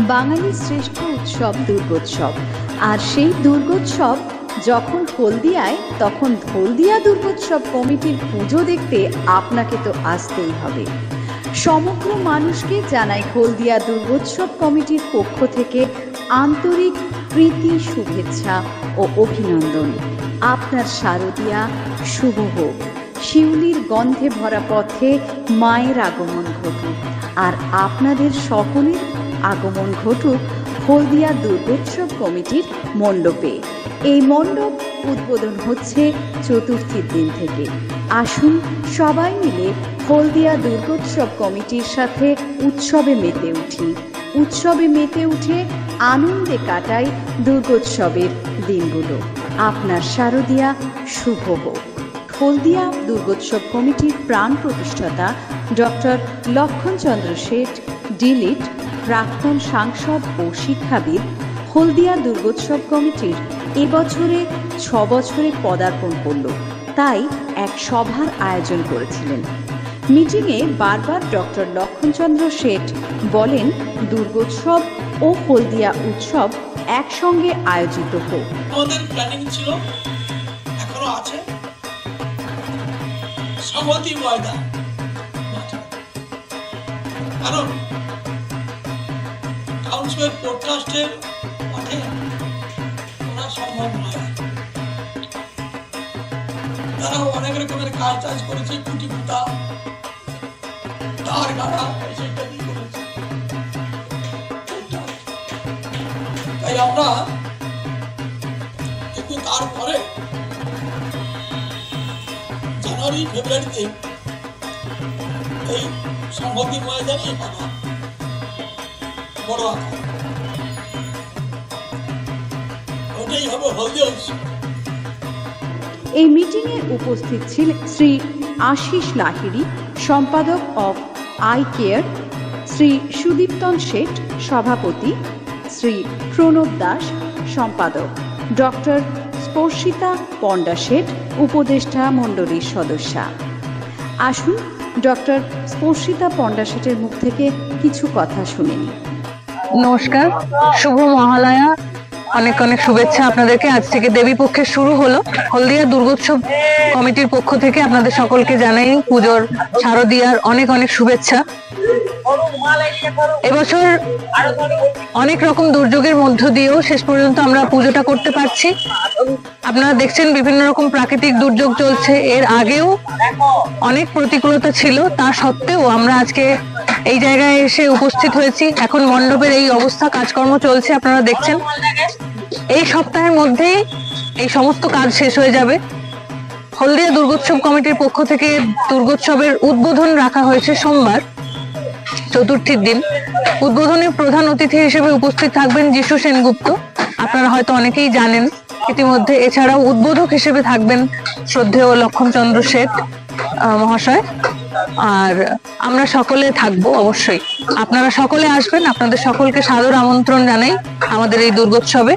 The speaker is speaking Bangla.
বাঙালির শ্রেষ্ঠ উৎসব দুর্গোৎসব। আর সেই দুর্গোৎসব যখন হলদিয়ায়, তখন হলদিয়া দুর্গোৎসব কমিটির পুজো দেখতে আপনাকে তো আসতেই হবে। সমগ্র মানুষকে জানাই হলদিয়া দুর্গোৎসব কমিটির পক্ষ থেকে আন্তরিক প্রীতি, শুভেচ্ছা ও অভিনন্দন। আপনার শারদিয়া শুভ হোক, শিউলির গন্ধে ভরা পথে মায়ের আগমন ঘটুক, আর আপনাদের সকলের আগমন ঘটুক হলদিয়া দুর্গোৎসব কমিটির মণ্ডপে। এই মণ্ডপ উদ্বোধন হচ্ছে চতুর্থীর দিন থেকে। আসুন সবাই মিলে হলদিয়া দুর্গোৎসব কমিটির সাথে উৎসবে মেতে উঠি, উৎসবে মেতে উঠে আনন্দে কাটাই দুর্গোৎসবের দিনগুলো। আপনার শারদিয়া শুভ হোক। হলদিয়া দুর্গোৎসব কমিটির প্রাণ প্রতিষ্ঠাতা ডক্টর লক্ষণচন্দ্র শেঠ, ডিলিট, প্রাক্তন সাংসদ ও শিক্ষাবিদ, হলদিয়া দুর্গোৎসব কমিটির এবছরে 6 বছরে পদার্পণ করল, তাই এক সভার আয়োজন করেছিলেন। মিটিংয়ে বারবার ডক্টর লক্ষণচন্দ্র শেঠ বলেন, দুর্গোৎসব ও হলদিয়া উৎসব একসঙ্গে আয়োজিত হোক। আমাদের প্ল্যানিং ছিল, এখনো আছে, সংহতি ময়দান, কারণ কাউন্সিলের পডকাস্টের মাঠে ওরা সম্ভব নয়। তারা অনেক রকমের কাজ টাজ করেছে, কুটি পুতা, তার গাড়া ইত্যাদি করেছে। তাই আমরা কিন্তু তারপরে জানুয়ারি ফেব্রুয়ারিতে এই সংহতি ময়দানে পাবা বড় আকার, ওটাই হবে হলদিয়া উৎসব। এই মিটিংয়ে উপস্থিত ছিলেন শ্রী আশিস লাহিড়ী, সম্পাদক of I care, Shri Sudiptan Sheth, সভাপতি, শ্রী প্রণব দাস, সম্পাদক, ডক্টর স্পর্শিতা পণ্ডা শেঠ, উপদেষ্টা মণ্ডলীর সদস্যা। আসুন ডক্টর স্পর্শিতা পণ্ডা শেঠের মুখ থেকে কিছু কথা শুনে নিই। নমস্কার, শুভ মহালয়া, অনেক অনেক শুভেচ্ছা আপনাদেরকে। আজ থেকে দেবী পক্ষের শুরু হলো। হলদিয়া দুর্গোৎসব কমিটির পক্ষ থেকে আপনাদের সকলকে জানাই পুজোর শারদিয়ার অনেক অনেক শুভেচ্ছা। এবছর অনেক রকম দুর্যোগের মধ্য দিয়েও শেষ পর্যন্ত আমরা পুজোটা করতে পারছি। আপনারা দেখছেন বিভিন্ন রকম প্রাকৃতিক দুর্যোগ চলছে, এর আগেও অনেক প্রতিকূলতা ছিল, তা সত্ত্বেও আমরা আজকে এই জায়গায় এসে উপস্থিত হয়েছি। এখন মণ্ডপের এই অবস্থা, কাজকর্ম চলছে, আপনারা দেখছেন। এই সপ্তাহের মধ্যেই এই সমস্ত কাজ শেষ হয়ে যাবে। হলদিয়া দুর্গোৎসব কমিটির পক্ষ থেকে দুর্গোৎসবের উদ্বোধন রাখা হয়েছে সোমবার, চতুর্থীর দিন। উদ্বোধনে প্রধান অতিথি হিসেবে উপস্থিত থাকবেন যিশু সেনগুপ্ত, আপনারা হয়তো অনেকেই জানেন ইতিমধ্যে। এছাড়াও উদ্বোধক হিসেবে থাকবেন শ্রদ্ধেয় লক্ষণচন্দ্র শেঠ মহাশয়। আর আমরা সকলে থাকবো অবশ্যই। আপনারা সকলে আসবেন, আপনাদের সকলকে সাদর আমন্ত্রণ জানাই আমাদের এই দুর্গোৎসবে।